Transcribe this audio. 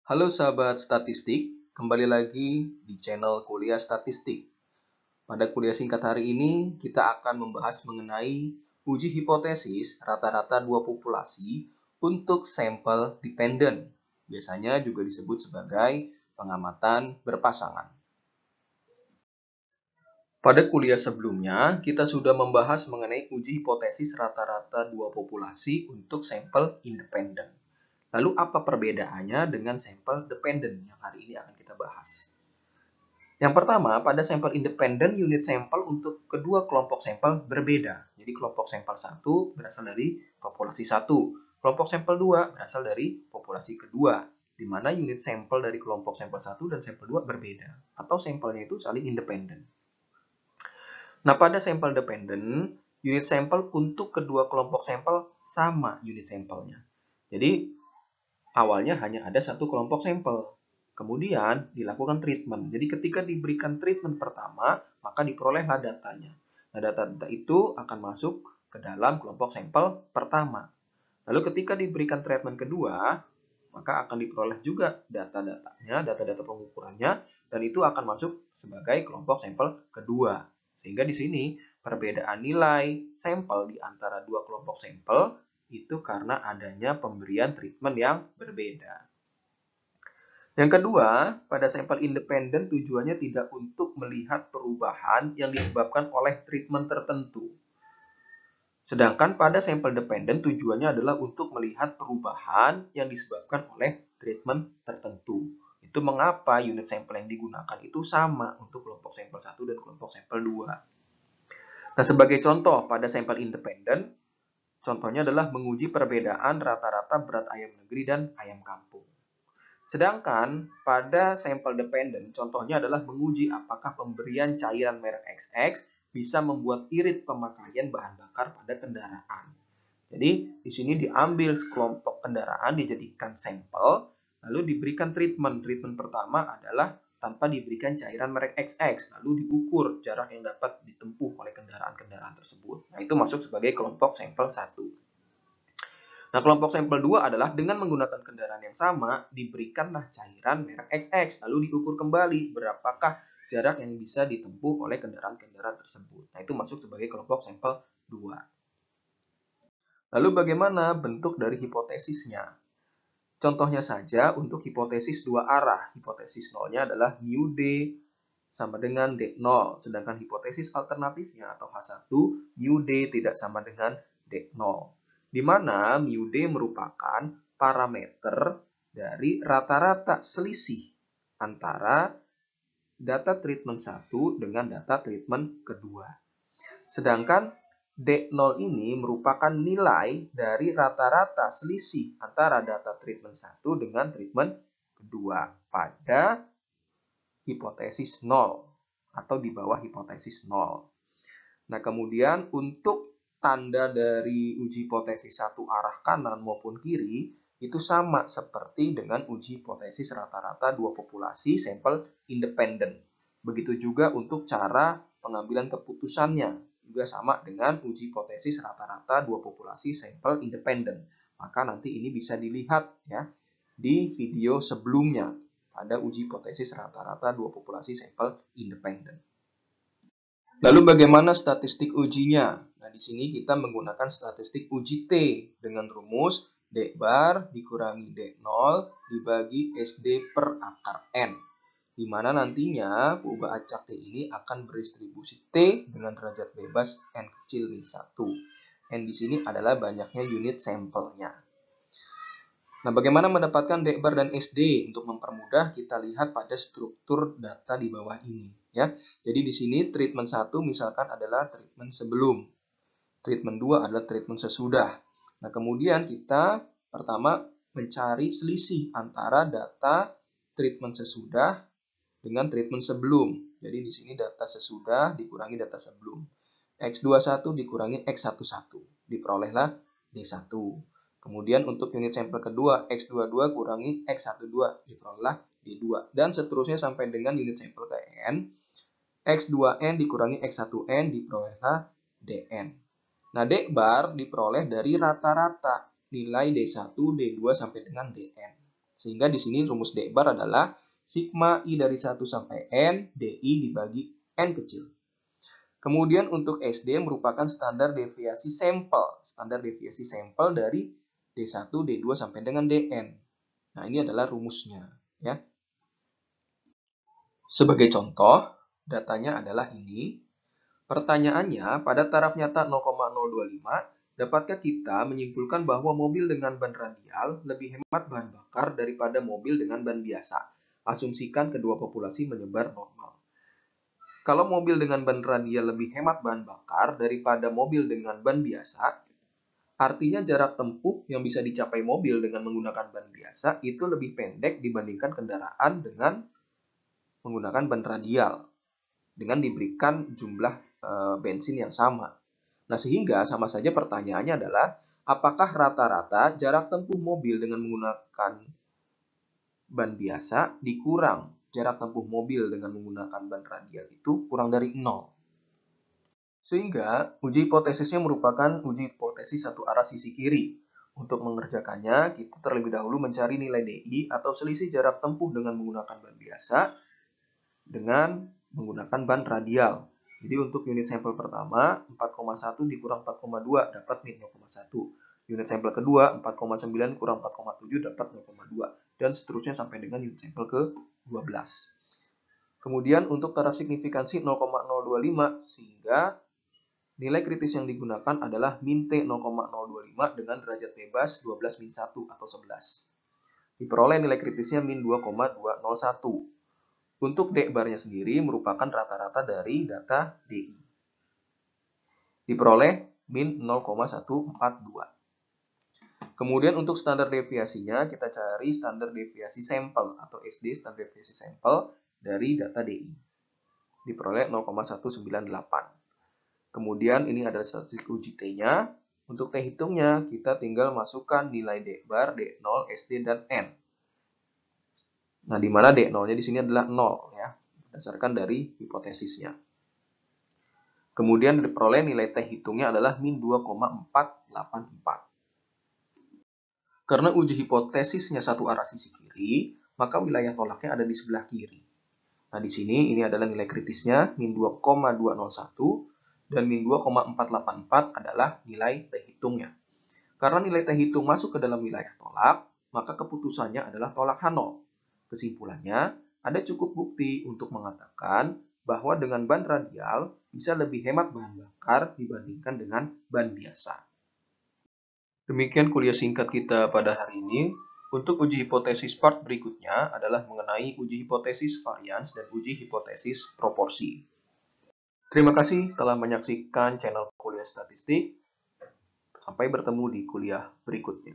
Halo sahabat statistik, kembali lagi di channel Kuliah Statistik. Pada kuliah singkat hari ini, kita akan membahas mengenai uji hipotesis rata-rata dua populasi untuk sampel dependent. Biasanya juga disebut sebagai pengamatan berpasangan. Pada kuliah sebelumnya, kita sudah membahas mengenai uji hipotesis rata-rata dua populasi untuk sampel independen. Lalu apa perbedaannya dengan sampel dependent yang hari ini akan kita bahas? Yang pertama, pada sampel independen, unit sampel untuk kedua kelompok sampel berbeda. Jadi kelompok sampel 1 berasal dari populasi 1, kelompok sampel 2 berasal dari populasi kedua, di mana unit sampel dari kelompok sampel 1 dan sampel 2 berbeda, atau sampelnya itu saling independen. Nah, pada sampel dependent, unit sampel untuk kedua kelompok sampel sama unit sampelnya. Jadi, awalnya hanya ada satu kelompok sampel. Kemudian dilakukan treatment. Jadi ketika diberikan treatment pertama, maka diperolehlah datanya. Nah, data-data itu akan masuk ke dalam kelompok sampel pertama. Lalu ketika diberikan treatment kedua, maka akan diperoleh juga data-datanya, data-data pengukurannya, dan itu akan masuk sebagai kelompok sampel kedua. Sehingga di sini perbedaan nilai sampel di antara dua kelompok sampel itu karena adanya pemberian treatment yang berbeda. Yang kedua, pada sampel independen tujuannya tidak untuk melihat perubahan yang disebabkan oleh treatment tertentu. Sedangkan pada sampel dependen tujuannya adalah untuk melihat perubahan yang disebabkan oleh treatment tertentu. Itu mengapa unit sampel yang digunakan itu sama untuk kelompok sampel 1 dan kelompok sampel 2. Nah, sebagai contoh pada sampel independen, contohnya adalah menguji perbedaan rata-rata berat ayam negeri dan ayam kampung. Sedangkan pada sampel dependen, contohnya adalah menguji apakah pemberian cairan merek XX bisa membuat irit pemakaian bahan bakar pada kendaraan. Jadi, di sini diambil sekelompok kendaraan, dijadikan sampel, lalu diberikan treatment. Treatment pertama adalah tanpa diberikan cairan merek XX, lalu diukur jarak yang dapat ditempuh oleh kendaraan-kendaraan tersebut. Nah, itu masuk sebagai kelompok sampel 1. Nah, kelompok sampel 2 adalah dengan menggunakan kendaraan yang sama, diberikanlah cairan merek XX, lalu diukur kembali berapakah jarak yang bisa ditempuh oleh kendaraan-kendaraan tersebut. Nah, itu masuk sebagai kelompok sampel 2. Lalu bagaimana bentuk dari hipotesisnya? Contohnya saja untuk hipotesis dua arah. Hipotesis nolnya adalah mu D sama dengan D0. Sedangkan hipotesis alternatifnya atau H1, mu D tidak sama dengan D0. Di mana mu D merupakan parameter dari rata-rata selisih antara data treatment 1 dengan data treatment kedua. Sedangkan D0 ini merupakan nilai dari rata-rata selisih antara data treatment 1 dengan treatment kedua pada hipotesis 0 atau di bawah hipotesis 0. Nah, kemudian untuk tanda dari uji hipotesis satu arah kanan maupun kiri itu sama seperti dengan uji hipotesis rata-rata dua populasi sampel independen. Begitu juga untuk cara pengambilan keputusannya juga sama dengan uji hipotesis rata-rata dua populasi sampel independen. Maka nanti ini bisa dilihat ya di video sebelumnya pada uji hipotesis rata-rata dua populasi sampel independen. Lalu bagaimana statistik ujinya? Nah, di sini kita menggunakan statistik uji T dengan rumus D bar dikurangi D0 dibagi SD per akar N. Di mana nantinya perubahan acak T ini akan berdistribusi T dengan derajat bebas N kecil min 1. N di sini adalah banyaknya unit sampelnya. Nah, bagaimana mendapatkan D bar dan SD? Untuk mempermudah, kita lihat pada struktur data di bawah ini. Ya. Jadi di sini treatment 1 misalkan adalah treatment sebelum. Treatment 2 adalah treatment sesudah. Nah, kemudian kita pertama mencari selisih antara data treatment sesudah dengan treatment sebelum. Jadi di sini data sesudah dikurangi data sebelum. X21 dikurangi X11. Diperolehlah D1. Kemudian untuk unit sampel kedua, X22 kurangi X12, diperolehlah D2. Dan seterusnya sampai dengan unit sampel ke N, X2N dikurangi X1N, diperolehlah Dn. Nah, D bar diperoleh dari rata-rata nilai D1, D2 sampai dengan Dn. Sehingga di sini rumus D bar adalah sigma I dari 1 sampai N, DI dibagi N kecil. Kemudian untuk SD merupakan standar deviasi sampel. Standar deviasi sampel dari D1, D2 sampai dengan Dn. Nah, ini adalah rumusnya. Ya. Sebagai contoh, datanya adalah ini. Pertanyaannya, pada taraf nyata 0,025, dapatkah kita menyimpulkan bahwa mobil dengan ban radial lebih hemat bahan bakar daripada mobil dengan ban biasa? Asumsikan kedua populasi menyebar normal. Kalau mobil dengan ban radial lebih hemat bahan bakar daripada mobil dengan ban biasa, artinya jarak tempuh yang bisa dicapai mobil dengan menggunakan ban biasa itu lebih pendek dibandingkan kendaraan dengan menggunakan ban radial dengan diberikan jumlah bensin yang sama. Nah, sehingga sama saja pertanyaannya adalah apakah rata-rata jarak tempuh mobil dengan menggunakan ban biasa dikurang jarak tempuh mobil dengan menggunakan ban radial itu kurang dari 0. Sehingga uji hipotesisnya merupakan uji hipotesis satu arah sisi kiri. Untuk mengerjakannya, kita terlebih dahulu mencari nilai DI atau selisih jarak tempuh dengan menggunakan ban biasa dengan menggunakan ban radial. Jadi untuk unit sampel pertama, 4,1 dikurang 4,2 dapat min 0,1. Unit sampel kedua, 4,9 kurang 4,7 dapat 0,2. Dan seterusnya sampai dengan unit sampel ke-12. Kemudian untuk taraf signifikansi 0,025 sehingga nilai kritis yang digunakan adalah min T 0,025 dengan derajat bebas 12 min 1 atau 11. Diperoleh nilai kritisnya min 2,201. Untuk D barnya sendiri merupakan rata-rata dari data DI. Diperoleh min 0,142. Kemudian untuk standar deviasinya kita cari standar deviasi sampel atau SD standar deviasi sampel dari data DI. Diperoleh 0,198. Kemudian ini adalah statistik uji T-nya. Untuk T hitungnya kita tinggal masukkan nilai D bar, D0, SD, dan N. Nah, di mana D0-nya di sini adalah 0 ya, berdasarkan dari hipotesisnya. Kemudian diperoleh nilai T hitungnya adalah min 2,484. Karena uji hipotesisnya satu arah sisi kiri, maka wilayah tolaknya ada di sebelah kiri. Nah, di sini ini adalah nilai kritisnya min 2,201 dan min 2,484 adalah nilai T hitungnya. Karena nilai T hitung masuk ke dalam wilayah tolak, maka keputusannya adalah tolak H0. Kesimpulannya, ada cukup bukti untuk mengatakan bahwa dengan ban radial bisa lebih hemat bahan bakar dibandingkan dengan ban biasa. Demikian kuliah singkat kita pada hari ini. Untuk uji hipotesis part berikutnya adalah mengenai uji hipotesis varians dan uji hipotesis proporsi. Terima kasih telah menyaksikan channel Kuliah Statistik. Sampai bertemu di kuliah berikutnya.